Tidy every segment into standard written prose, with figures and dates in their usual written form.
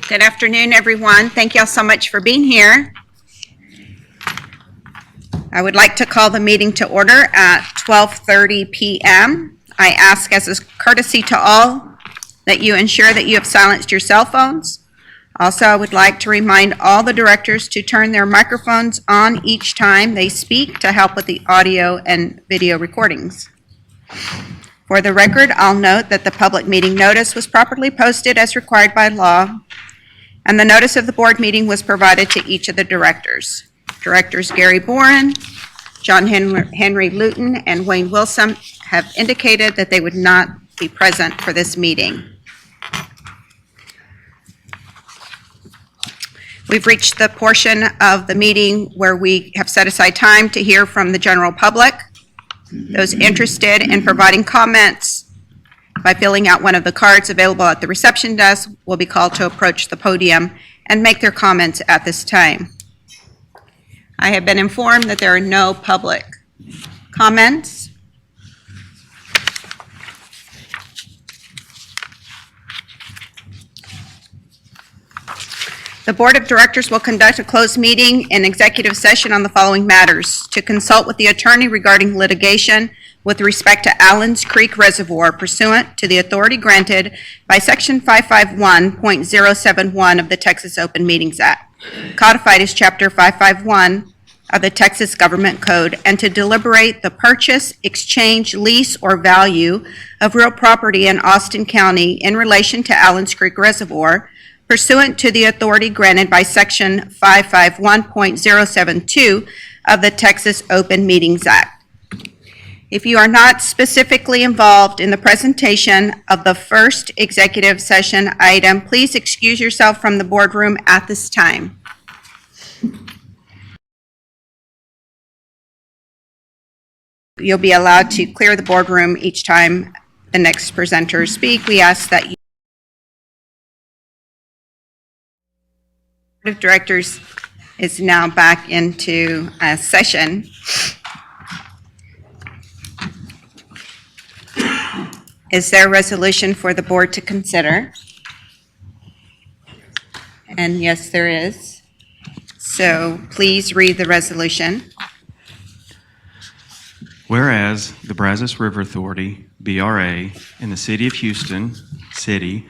Good afternoon, everyone. Thank you all so much for being here. I would like to call the meeting to order at 12:30 p.m. I ask as a courtesy to all that you ensure that you have silenced your cell phones. Also, I would like to remind all the directors to turn their microphones on each time they speak to help with the audio and video recordings. For the record, I'll note that the public meeting notice was properly posted as required by law, and the notice of the board meeting was provided to each of the directors. Directors Gary Boren, John Henry Luton, and Wayne Wilson have indicated that they would not be present for this meeting. We've reached the portion of the meeting where we have set aside time to hear from the general public. Those interested in providing comments by filling out one of the cards available at the reception desk will be called to approach the podium and make their comments at this time. I have been informed that there are no public comments. The Board of Directors will conduct a closed meeting in executive session on the following matters: to consult with the attorney regarding litigation with respect to Allens Creek Reservoir pursuant to the authority granted by Section 551.071 of the Texas Open Meetings Act, codified as Chapter 551 of the Texas Government Code, and to deliberate the purchase, exchange, lease, or value of real property in Austin County in relation to Allens Creek Reservoir pursuant to the authority granted by Section 551.072 of the Texas Open Meetings Act. If you are not specifically involved in the presentation of the first executive session item, please excuse yourself from the boardroom at this time. You'll be allowed to clear the boardroom each time the next presenters speak. We ask that you Board of Directors is now back into session. Is there a resolution for the board to consider? And yes, there is. So please read the resolution. Whereas the Brazos River Authority, BRA, and the City of Houston, City,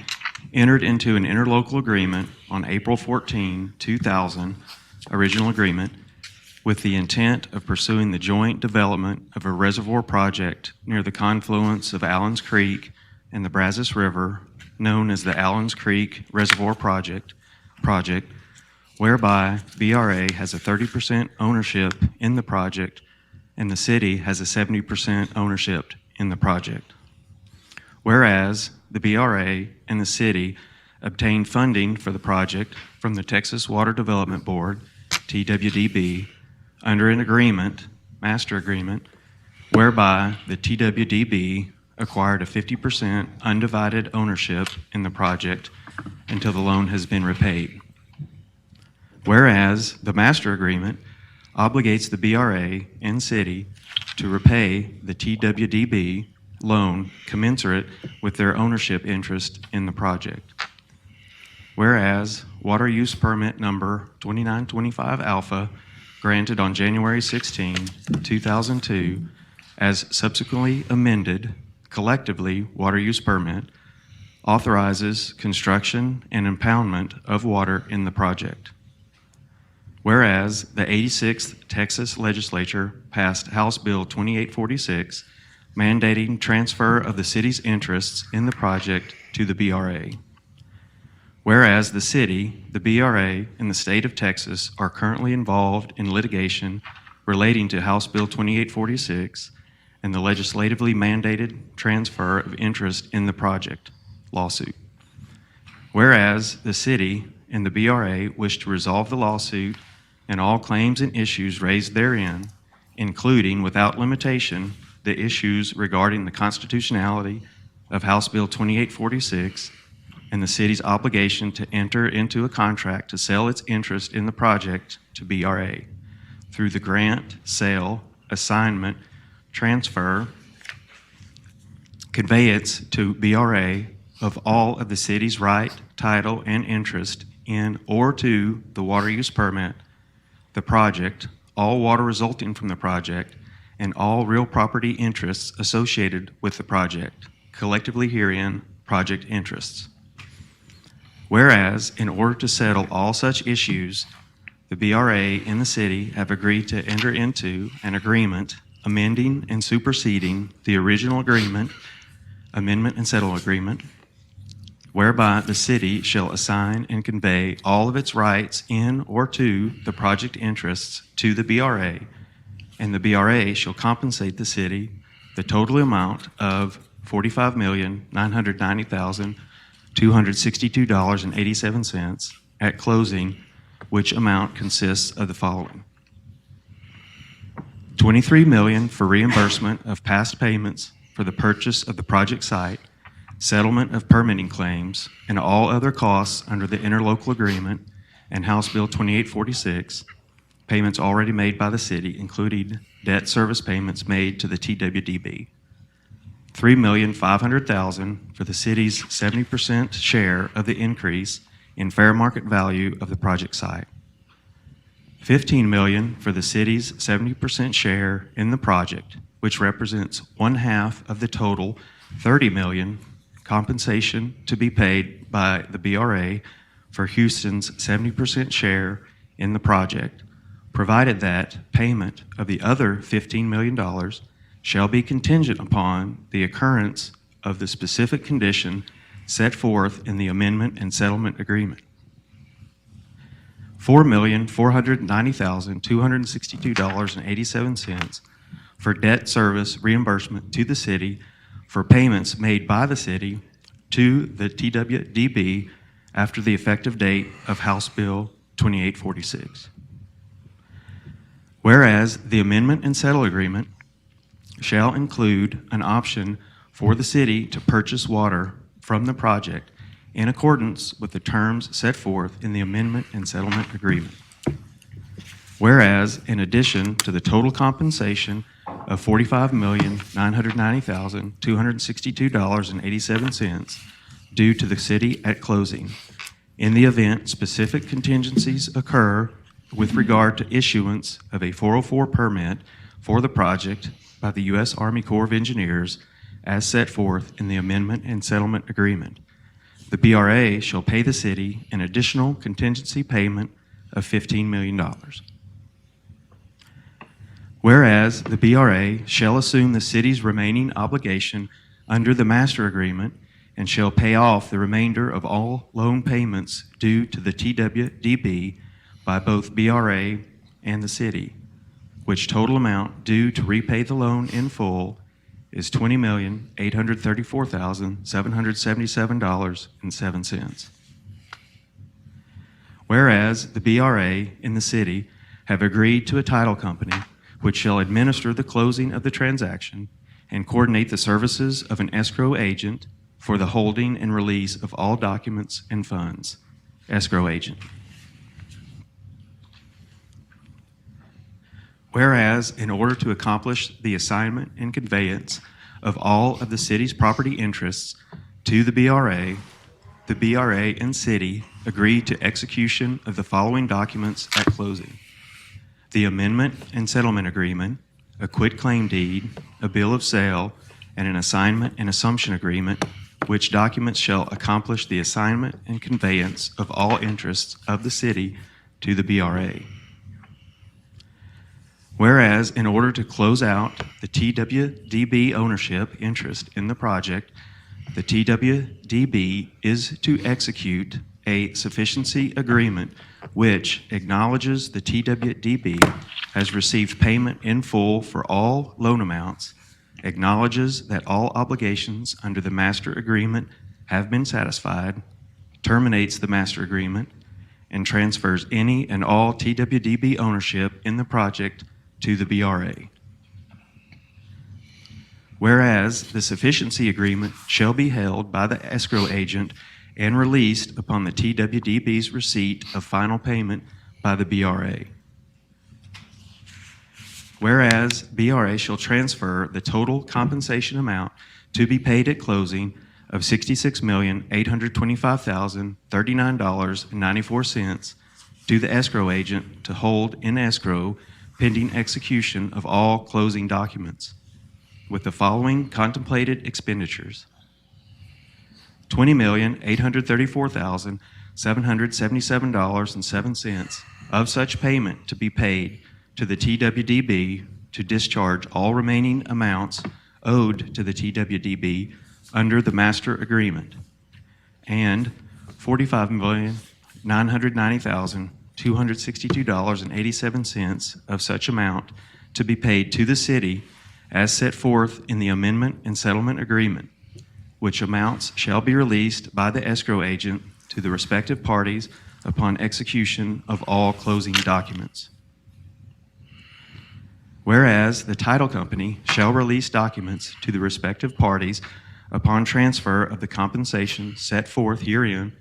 entered into an interlocal agreement on April 14, 2000, original agreement, with the intent of pursuing the joint development of a reservoir project near the confluence of Allens Creek and the Brazos River, known as the Allens Creek Reservoir Project, whereby BRA has a 30% ownership in the project and the city has a 70% ownership in the project. Whereas the BRA and the city obtained funding for the project from the Texas Water Development Board, TWDB, under an agreement, master agreement, whereby the TWDB acquired a 50% undivided ownership in the project until the loan has been repaid. Whereas the master agreement obligates the BRA and city to repay the TWDB loan commensurate with their ownership interest in the project. Whereas water use permit number 2925 Alpha, granted on January 16, 2002, as subsequently amended, collectively water use permit, authorizes construction and impoundment of water in the project. Whereas the 86th Texas Legislature passed House Bill 2846, mandating transfer of the city's interests in the project to the BRA. Whereas the city, the BRA, and the state of Texas are currently involved in litigation relating to House Bill 2846 and the legislatively mandated transfer of interest in the project lawsuit. Whereas the city and the BRA wish to resolve the lawsuit and all claims and issues raised therein, including, without limitation, the issues regarding the constitutionality of House Bill 2846 and the city's obligation to enter into a contract to sell its interest in the project to BRA through the grant, sale, assignment, transfer, conveyance to BRA of all of the city's right, title, and interest in or to the water use permit, the project, all water resulting from the project, and all real property interests associated with the project, collectively herein project interests. Whereas, in order to settle all such issues, the BRA and the city have agreed to enter into an agreement amending and superseding the original agreement, amendment and settle agreement, whereby the city shall assign and convey all of its rights in or to the project interests to the BRA, and the BRA shall compensate the city the total amount of $45,990,262.87 at closing, which amount consists of the following: $23 million for reimbursement of past payments for the purchase of the project site, settlement of permitting claims, and all other costs under the interlocal agreement and House Bill 2846, payments already made by the city, including debt service payments made to the TWDB. $3,500,000 for the city's 70% share of the increase in fair market value of the project site. $15 million for the city's 70% share in the project, which represents 1/2 of the total $30 million compensation to be paid by the BRA for Houston's 70% share in the project, provided that payment of the other $15 million shall be contingent upon the occurrence of the specific condition set forth in the amendment and settlement agreement. $4,490,262.87 for debt service reimbursement to the city for payments made by the city to the TWDB after the effective date of House Bill 2846. Whereas the amendment and settle agreement shall include an option for the city to purchase water from the project in accordance with the terms set forth in the amendment and settlement agreement. Whereas, in addition to the total compensation of $45,990,262.87 due to the city at closing, in the event specific contingencies occur with regard to issuance of a 404 permit for the project by the U.S. Army Corps of Engineers as set forth in the amendment and settlement agreement, the BRA shall pay the city an additional contingency payment of $15 million. Whereas the BRA shall assume the city's remaining obligation under the master agreement and shall pay off the remainder of all loan payments due to the TWDB by both BRA and the city, which total amount due to repay the loan in full is $20,834,777.07. Whereas the BRA and the city have agreed to a title company which shall administer the closing of the transaction and coordinate the services of an escrow agent for the holding and release of all documents and funds. Escrow agent. Whereas, in order to accomplish the assignment and conveyance of all of the city's property interests to the BRA and city agree to execution of the following documents at closing: the amendment and settlement agreement, a quitclaim deed, a bill of sale, and an assignment and assumption agreement, which documents shall accomplish the assignment and conveyance of all interests of the city to the BRA. Whereas, in order to close out the TWDB ownership interest in the project, the TWDB is to execute a sufficiency agreement which acknowledges the TWDB has received payment in full for all loan amounts, acknowledges that all obligations under the master agreement have been satisfied, terminates the master agreement, and transfers any and all TWDB ownership in the project to the BRA. Whereas the sufficiency agreement shall be held by the escrow agent and released upon the TWDB's receipt of final payment by the BRA. Whereas BRA shall transfer the total compensation amount to be paid at closing of $66,825,039.94 to the escrow agent to hold in escrow pending execution of all closing documents, with the following contemplated expenditures: $20,834,777.07 of such payment to be paid to the TWDB to discharge all remaining amounts owed to the TWDB under the master agreement, and $45,990,262.87 of such amount to be paid to the city as set forth in the amendment and settlement agreement, which amounts shall be released by the escrow agent to the respective parties upon execution of all closing documents. Whereas the title company shall release documents to the respective parties upon transfer of the compensation set forth herein,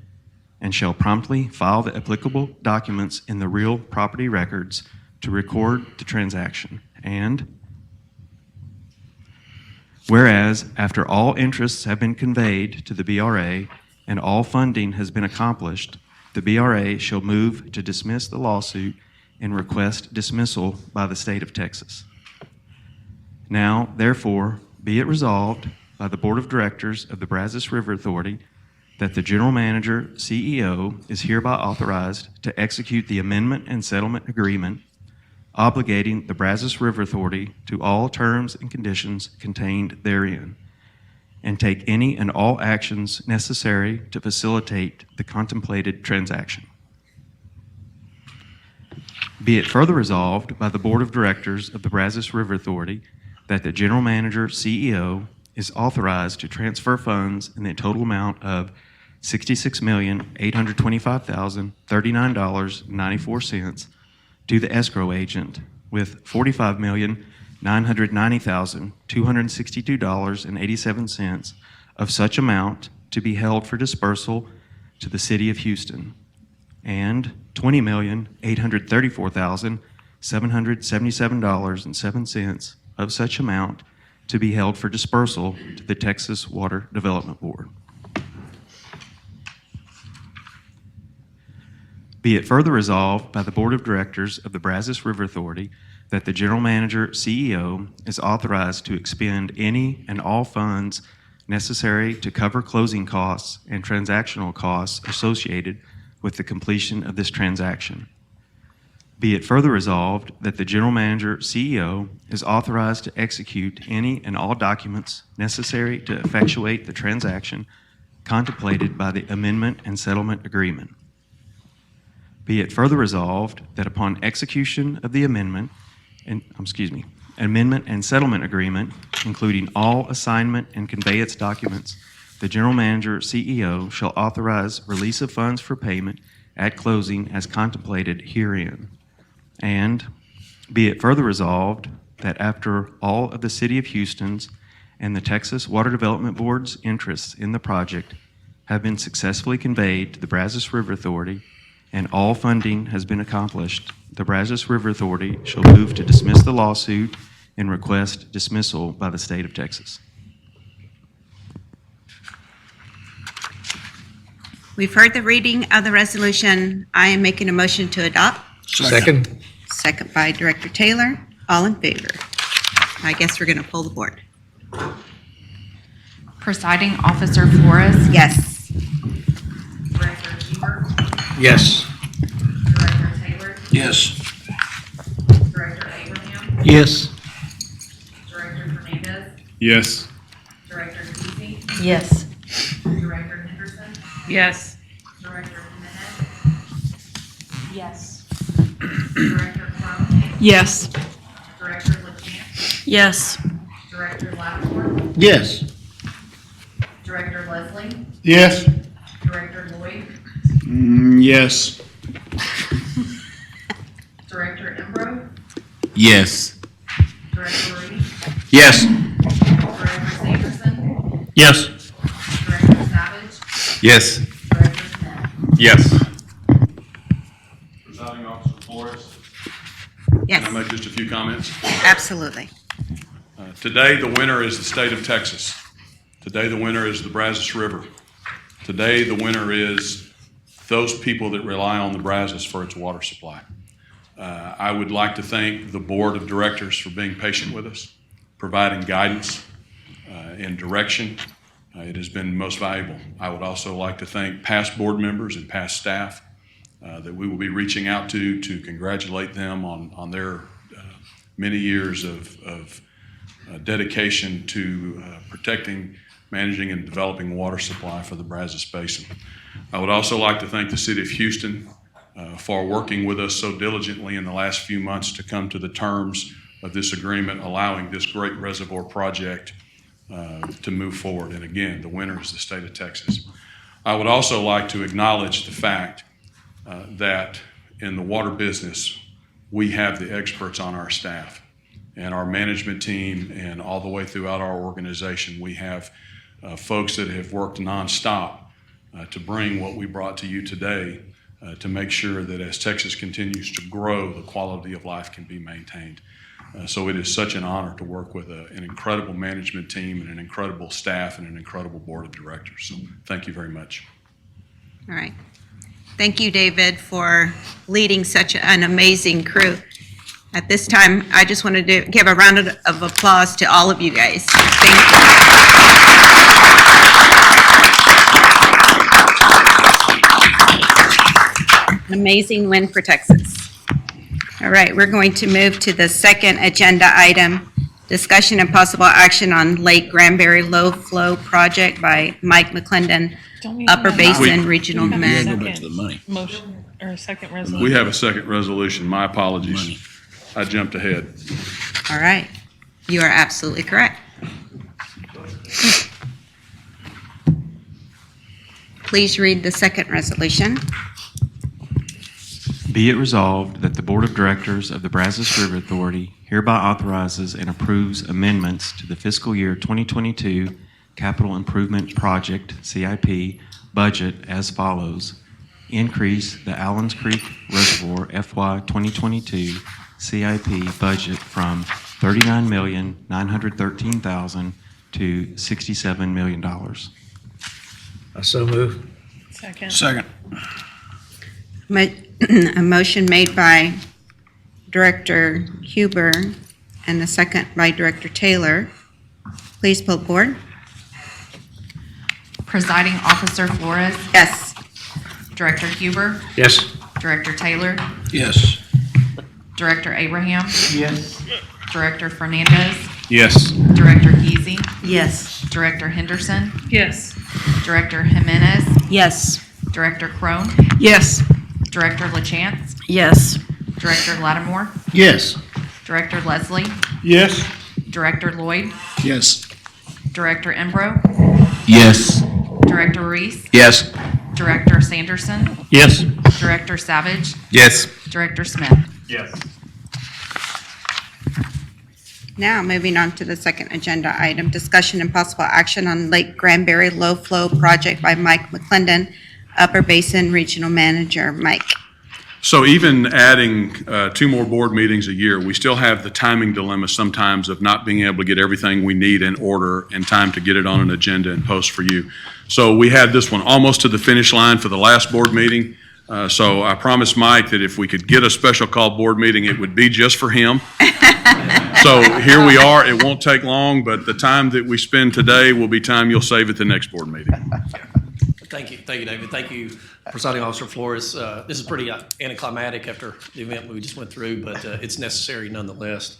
and shall promptly file the applicable documents in the real property records to record the transaction. And whereas after all interests have been conveyed to the BRA and all funding has been accomplished, the BRA shall move to dismiss the lawsuit and request dismissal by the state of Texas. Now, therefore, be it resolved by the Board of Directors of the Brazos River Authority that the General Manager, CEO, is hereby authorized to execute the amendment and settlement agreement obligating the Brazos River Authority to all terms and conditions contained therein, and take any and all actions necessary to facilitate the contemplated transaction. Be it further resolved by the Board of Directors of the Brazos River Authority that the General Manager, CEO, is authorized to transfer funds in the total amount of $66,825,039.94 to the escrow agent, with $45,990,262.87 of such amount to be held for dispersal to the City of Houston, and $20,834,777.07 of such amount to be held for dispersal to the Texas Water Development Board. Be it further resolved by the Board of Directors of the Brazos River Authority that the General Manager, CEO, is authorized to expend any and all funds necessary to cover closing costs and transactional costs associated with the completion of this transaction. Be it further resolved that the General Manager, CEO, is authorized to execute any and all documents necessary to effectuate the transaction contemplated by the amendment and settlement agreement. Be it further resolved that upon execution of the amendment and settlement agreement, including all assignment and conveyance documents, the General Manager, CEO, shall authorize release of funds for payment at closing as contemplated herein. And be it further resolved that after all of the City of Houston's and the Texas Water Development Board's interests in the project have been successfully conveyed to the Brazos River Authority and all funding has been accomplished, the Brazos River Authority shall move to dismiss the lawsuit and request dismissal by the state of Texas. We've heard the reading of the resolution. I am making a motion to adopt. Second. Second by Director Taylor. All in favor? I guess we're going to pull the board. Presiding Officer Flores. Yes. Director Hebert. Yes. Director Taylor. Yes. Director Abraham. Yes. Director Fernandez. Yes. Director Kesey. Yes. Director Henderson. Yes. Director Jimenez. Yes. Director Crum. Yes. Director LaChance. Yes. Director Lattimore. Yes. Director Leslie. Yes. Director Lloyd. Yes. Director Embro. Yes. Director Reed. Yes. Director Sanderson. Yes. Director Savage. Yes. Director Smith. Yes. Presiding Officer Flores, Yes, can I make just a few comments? absolutely. Today, the winner is the state of Texas. Today, the winner is the Brazos River. Today, the winner is those people that rely on the Brazos for its water supply. I would like to thank the board of directors for being patient with us, providing guidance and direction. It has been most valuable. I would also like to thank past board members and past staff that we will be reaching out to congratulate them on their many years of dedication to protecting, managing, and developing water supply for the Brazos Basin. I would also like to thank the City of Houston for working with us so diligently in the last few months to come to the terms of this agreement, allowing this great reservoir project to move forward. And again, the winner is the state of Texas. I would also like to acknowledge the fact that in the water business, we have the experts on our staff and our management team, and all the way throughout our organization, we have folks that have worked nonstop to bring what we brought to you today to make sure that as Texas continues to grow, the quality of life can be maintained. So it is such an honor to work with an incredible management team and an incredible staff and an incredible board of directors. So thank you very much. All right. Thank you, David, for leading such an amazing crew. At this time, I just wanted to give a round of applause to all of you guys. Thank you. An amazing win for Texas. All right, we're going to move to the second agenda item, discussion and possible action on Lake Granbury Low Flow Project by Mike McClendon, Don't we Upper have a Basin Regional have a Manager. second Go back to the money. Motion or a second resolution? We have a second resolution. My apologies. Money. I jumped ahead. All right, you are absolutely correct. Please read the second resolution. Be it resolved that the Board of Directors of the Brazos River Authority hereby authorizes and approves amendments to the fiscal year 2022 Capital Improvement Project, CIP, budget as follows. Increase the Allens Creek Reservoir FY 2022 CIP budget from $39,913,000 to $67 million. I so move. Second. Second. A motion made by Director Huber and a second by Director Taylor. Please pull the board. Presiding Officer Flores, Yes. Director Huber, Yes. Director Taylor, Yes. Director Abraham, Yes. Director Fernandez, Yes. Director Geezy, Yes. Director Henderson, Yes. Director Jimenez, Yes. Director Crone, Yes. Director LaChance, Yes. Director Lattimore, Yes. Director Leslie, Yes. Director Lloyd, Yes. Director Embro, Yes. Director Reese, Yes. Director Sanderson, Yes. Director Savage, Yes. Director Smith. Now, moving on to the second agenda item, discussion and possible action on Lake Granbury Low Flow Project by Mike McClendon, Upper Basin Regional Manager. Mike. So even adding 2 more board meetings a year, we still have the timing dilemma sometimes of not being able to get everything we need in order in time to get it on an agenda and post for you. So we had this one almost to the finish line for the last board meeting. So I promised Mike that if we could get a special call board meeting, it would be just for him. So here we are. It won't take long, but the time that we spend today will be time you'll save at the next board meeting. Thank you, David. Thank you, Presiding Officer Flores. This is pretty anticlimactic after the event we just went through, but it's necessary nonetheless.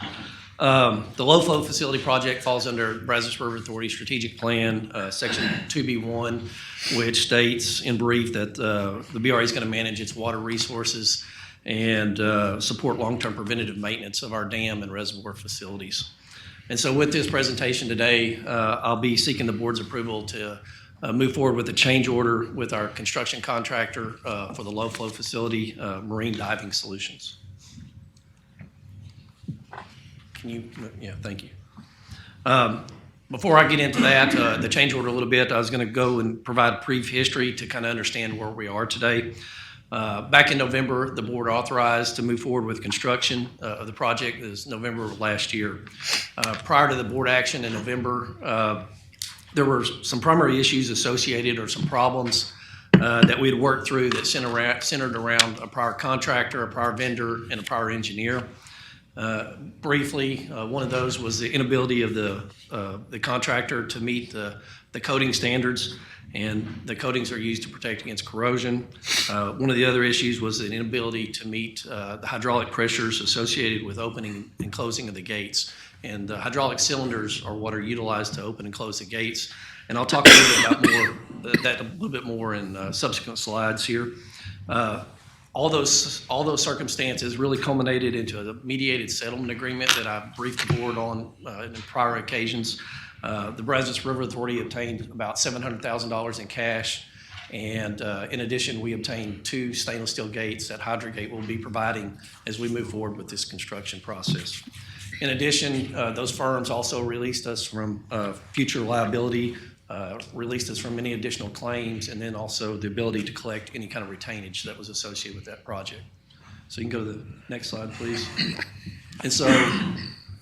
The low flow facility project falls under Brazos River Authority Strategic Plan, Section 2B1, which states in brief that the BRA is going to manage its water resources and support long-term preventative maintenance of our dam and reservoir facilities. And so with this presentation today, I'll be seeking the board's approval to move forward with a change order with our construction contractor for the low flow facility, Marine Diving Solutions. Thank you. Before I get into that, the change order a little bit, I was going to go and provide a brief history to kind of understand where we are today. Back in November, the board authorized to move forward with construction of the project. It was November of last year. Prior to the board action in November, There were some primary issues associated or some problems that we had worked through that centered around a prior contractor, a prior vendor, and a prior engineer. Briefly, one of those was the inability of the contractor to meet the coating standards, and the coatings are used to protect against corrosion. One of the other issues was an inability to meet the hydraulic pressures associated with opening and closing of the gates. And the hydraulic cylinders are what are utilized to open and close the gates. And I'll talk a little bit more in subsequent slides here. All those circumstances really culminated into a mediated settlement agreement that I briefed the board on in prior occasions. The Brazos River Authority obtained about $700,000 in cash, and in addition, we obtained 2 stainless steel gates that Hydrogate will be providing as we move forward with this construction process. In addition, those firms also released us from future liability, released us from any additional claims, and then also the ability to collect any kind of retainage that was associated with that project. So you can go to the next slide, please. And so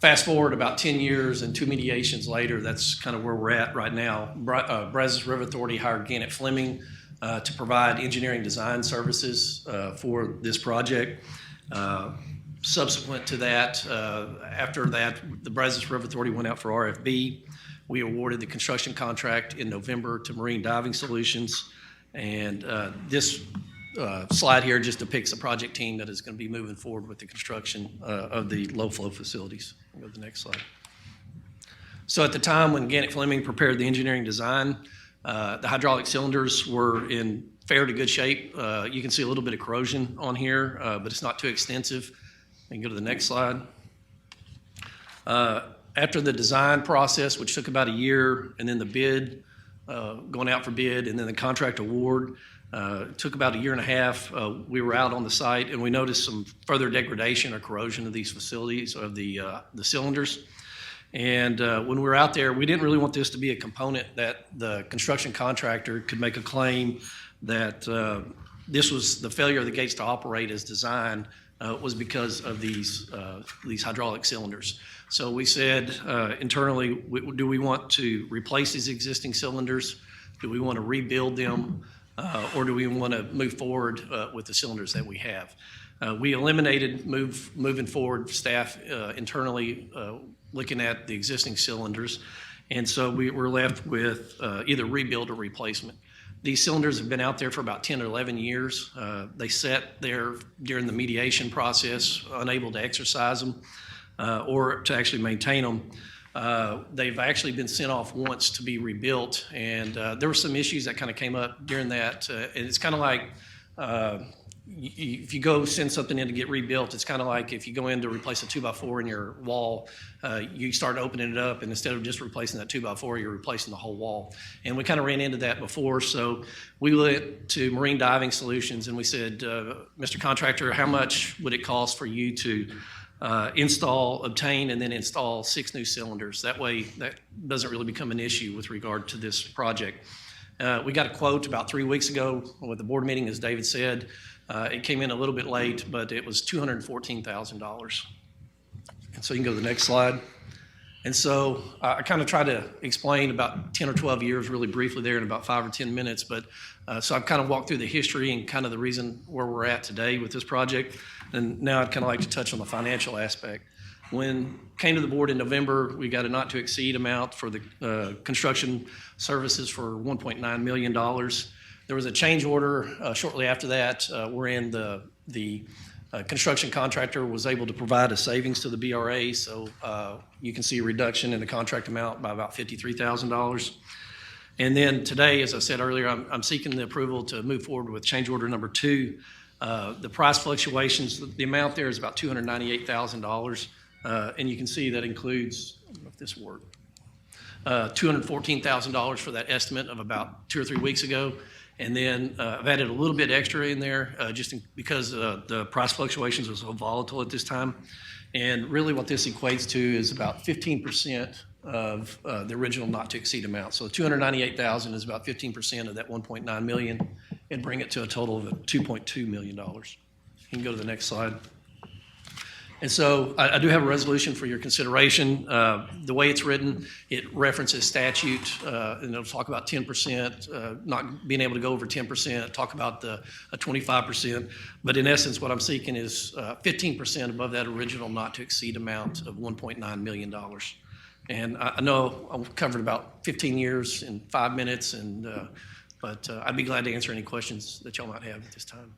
fast forward about 10 years and 2 mediations later, that's kind of where we're at right now. Brazos River Authority hired Gannett Fleming to provide engineering design services for this project. Subsequent to that, after that, the Brazos River Authority went out for RFB. We awarded the construction contract in November to Marine Diving Solutions. And this slide here just depicts a project team that is going to be moving forward with the construction of the low-flow facilities. Go to the next slide. So at the time when Gannett Fleming prepared the engineering design, the hydraulic cylinders were in fair to good shape. You can see a little bit of corrosion on here, but it's not too extensive. You can go to the next slide. After the design process, which took about a year, and then the bid, going out for bid, and then the contract award, took about a year and a half. We were out on the site, and we noticed some further degradation or corrosion of these facilities, of the cylinders. And when we were out there, we didn't really want this to be a component that the construction contractor could make a claim that this was the failure of the gates to operate as designed was because of these hydraulic cylinders. So we said internally, do we want to replace these existing cylinders? Do we want to rebuild them? Or do we want to move forward with the cylinders that we have? We eliminated moving forward staff internally looking at the existing cylinders. And so we were left with either rebuild or replacement. These cylinders have been out there for about 10 or 11 years. They sat there during the mediation process, unable to exercise them or to actually maintain them. They've actually been sent off once to be rebuilt, and there were some issues that kind of came up during that. And it's kind of like if you go send something in to get rebuilt, it's kind of like if you go in to replace a 2x4 in your wall, you start opening it up, and instead of just replacing that 2x4, you're replacing the whole wall. And we kind of ran into that before, so we went to Marine Diving Solutions and we said, Mr. Contractor, how much would it cost for you to obtain, and then install 6 new cylinders? That way, that doesn't really become an issue with regard to this project. We got a quote about 3 weeks ago with the board meeting, as David said. It came in a little bit late, but it was $214,000. And so you can go to the next slide. And so I kind of try to explain about 10 or 12 years really briefly there in about 5 or 10 minutes. But so I've kind of walked through the history and kind of the reason where we're at today with this project. And now I'd kind of like to touch on the financial aspect. When came to the board in November, we got a not to exceed amount for the construction services for $1.9 million. There was a change order shortly after that, wherein the construction contractor was able to provide a savings to the BRA. So you can see a reduction in the contract amount by about $53,000. And then today, as I said earlier, I'm seeking the approval to move forward with change order number 2. The price fluctuations, the amount there is about $298,000. And you can see that includes, I don't know if this worked, $214,000 for that estimate of about 2 or 3 weeks ago. And then I've added a little bit extra in there because the price fluctuations are so volatile at this time. And really what this equates to is about 15% of the original not to exceed amount. So $298,000 is about 15% of that $1.9 million, and bring it to a total of $2.2 million. You can go to the next slide. And so I do have a resolution for your consideration. The way it's written, it references statute, and it'll talk about 10%, not being able to go over 10%, talk about a 25%. But in essence, what I'm seeking is 15% above that original not to exceed amount of $1.9 million. And I know I've covered about 15 years in 5 minutes, but I'd be glad to answer any questions that y'all might have at this time.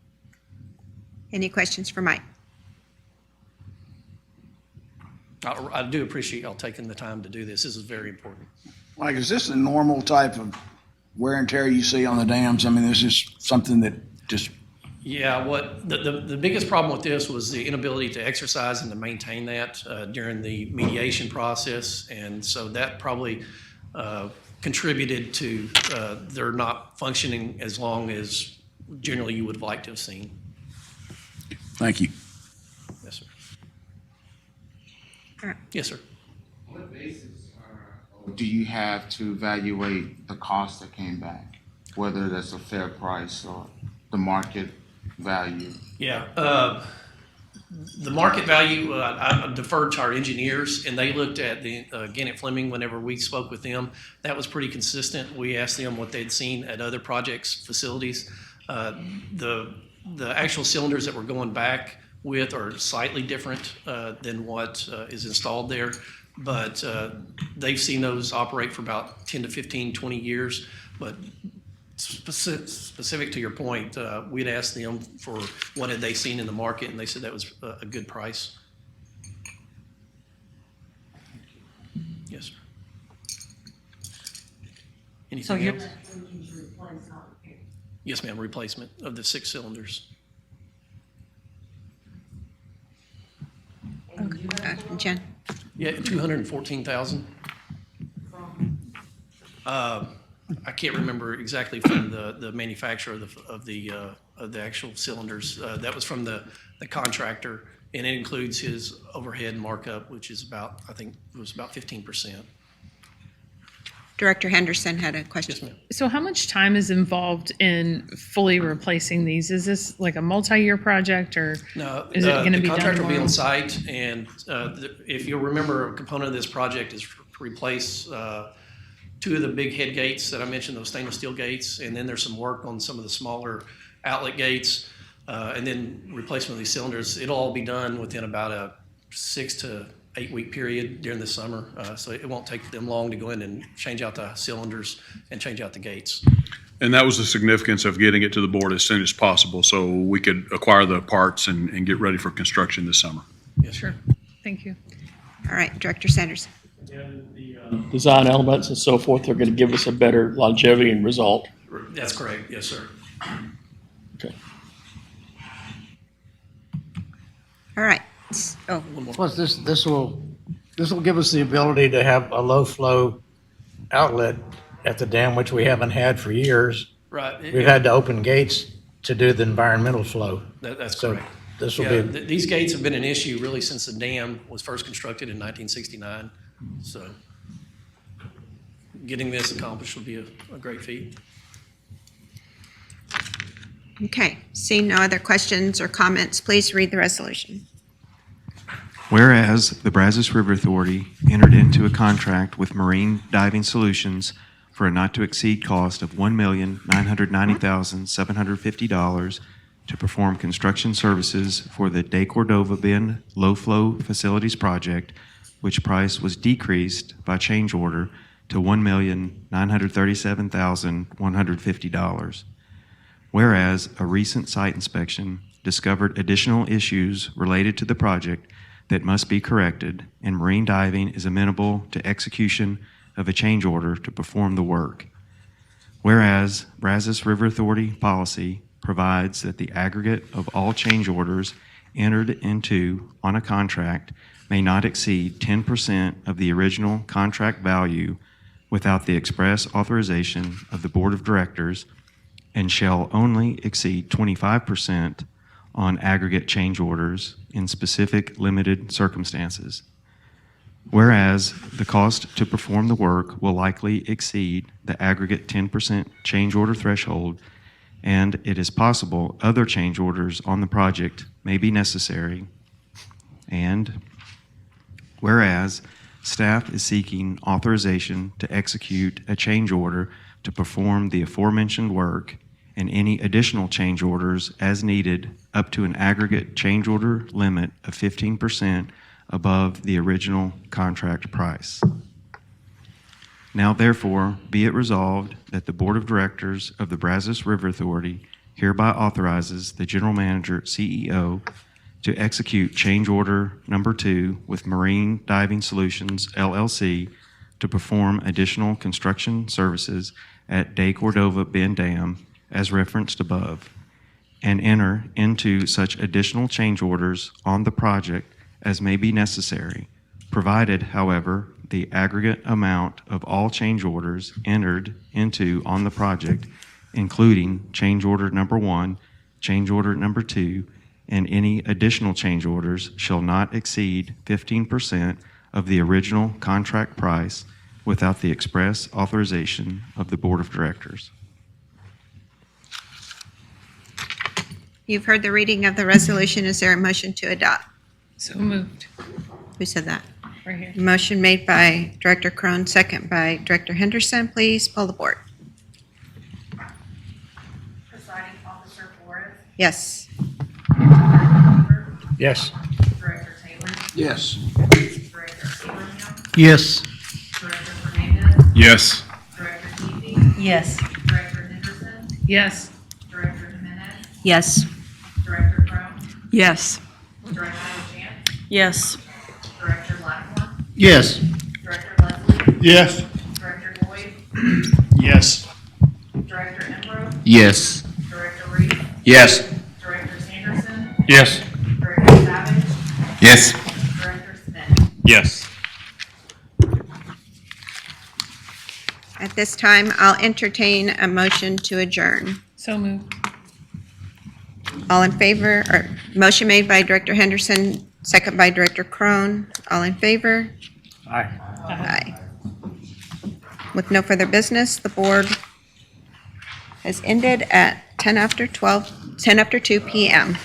Any questions for Mike? I do appreciate y'all taking the time to do this. This is very important. Mike, is this a normal type of wear and tear you see on the dams? I mean, this is something that just, Yeah, what the biggest problem with this was the inability to exercise and to maintain that during the mediation process, and so that probably contributed to their not functioning as long as generally you would have liked to have seen. thank you. Yes, sir. All right. Yes, sir. What basis do you have to evaluate the cost that came back, whether that's a fair price or the market value? Yeah. The market value, I deferred to our engineers, and they looked at the Gannett Fleming whenever we spoke with them. That was pretty consistent. We asked them what they'd seen at other projects, facilities. The actual cylinders that we're going back with are slightly different than what is installed there, but they've seen those operate for about 10 to 15, 20 years. But specific to your point, we'd asked them for what had they seen in the market, and they said that was a good price. Yes, sir. Anything else? Yes, ma'am, replacement of the 6 cylinders. Jen? Yeah, 214,000. I can't remember exactly from the manufacturer of the actual cylinders. That was from the contractor, and it includes his overhead markup, which is about, I think it was about 15%. Director Henderson had a question. Yes, ma'am. So how much time is involved in fully replacing these? Is this like a multi-year project, or No, is it going to be the done contractor will be tomorrow? on site, and if you'll remember, a component of this project is to replace 2 of the big head gates that I mentioned, those stainless steel gates, and then there's some work on some of the smaller outlet gates, and then replacement of these cylinders. It'll all be done within about a 6 to 8 week period during the summer, so it won't take them long to go in and change out the cylinders and change out the gates. And that was the significance of getting it to the board as soon as possible so we could acquire the parts and get ready for construction this summer. Yes, Sure. Thank you. All right, Director Sanders. Design elements and so forth are going to give us a better longevity and result. that's correct. Yes, sir. Okay. All right. Oh, One more. Plus, this will give us the ability to have a low flow outlet at the dam, which we haven't had for years. Right. We've had to open gates to do the environmental flow. That's So correct. this will Yeah, be, these gates have been an issue really since the dam was first constructed in 1969. So getting this accomplished would be a great feat. okay. Seeing no other questions or comments, please read the resolution. Whereas the Brazos River Authority entered into a contract with Marine Diving Solutions for a not-to-exceed cost of $1,990,750 to perform construction services for the De Cordova Bend Low Flow Facilities Project, which price was decreased by change order to $1,937,150. Whereas a recent site inspection discovered additional issues related to the project that must be corrected, and Marine Diving is amenable to execution of a change order to perform the work. Whereas Brazos River Authority policy provides that the aggregate of all change orders entered into on a contract may not exceed 10% of the original contract value without the express authorization of the Board of Directors, and shall only exceed 25% on aggregate change orders in specific limited circumstances. Whereas the cost to perform the work will likely exceed the aggregate 10% change order threshold, and it is possible other change orders on the project may be necessary. And whereas staff is seeking authorization to execute a change order to perform the aforementioned work and any additional change orders as needed up to an aggregate change order limit of 15% above the original contract price. Now therefore, be it resolved that the Board of Directors of the Brazos River Authority hereby authorizes the General Manager, CEO, to execute change order number 2 with Marine Diving Solutions, LLC, to perform additional construction services at De Cordova Bend Dam as referenced above, and enter into such additional change orders on the project as may be necessary, provided, however, the aggregate amount of all change orders entered into on the project, including change order number 1, change order number 2, and any additional change orders shall not exceed 15% of the original contract price without the express authorization of the Board of Directors. You've heard the reading of the resolution. Is there a motion to adopt? So moved. Who said that? Right here. Motion made by Director Crone, second by Director Henderson. Please poll the board. Presiding Officer Flores, Yes. Yes. Director Taylor, Yes. Director Abraham, Yes. Director Fernandez, Yes. Director Teasy, Yes. Director Henderson, Yes. Director Jimenez, Yes. Director Crone, Yes. Director LaChance, Yes. Director Blackmore, Yes. Director Leslie, Yes. Director Boyd, Yes. Director Embro, Yes. Director Reed, Yes. Director Sanderson, Yes. Director Savage, Yes. Director Smith. Yes. At this time, I'll entertain a motion to adjourn. So moved. All in favor, or motion made by Director Henderson, second by Director Crone. All in favor? Aye. Aye. With no further business, the board has ended at 10 after 2 p.m.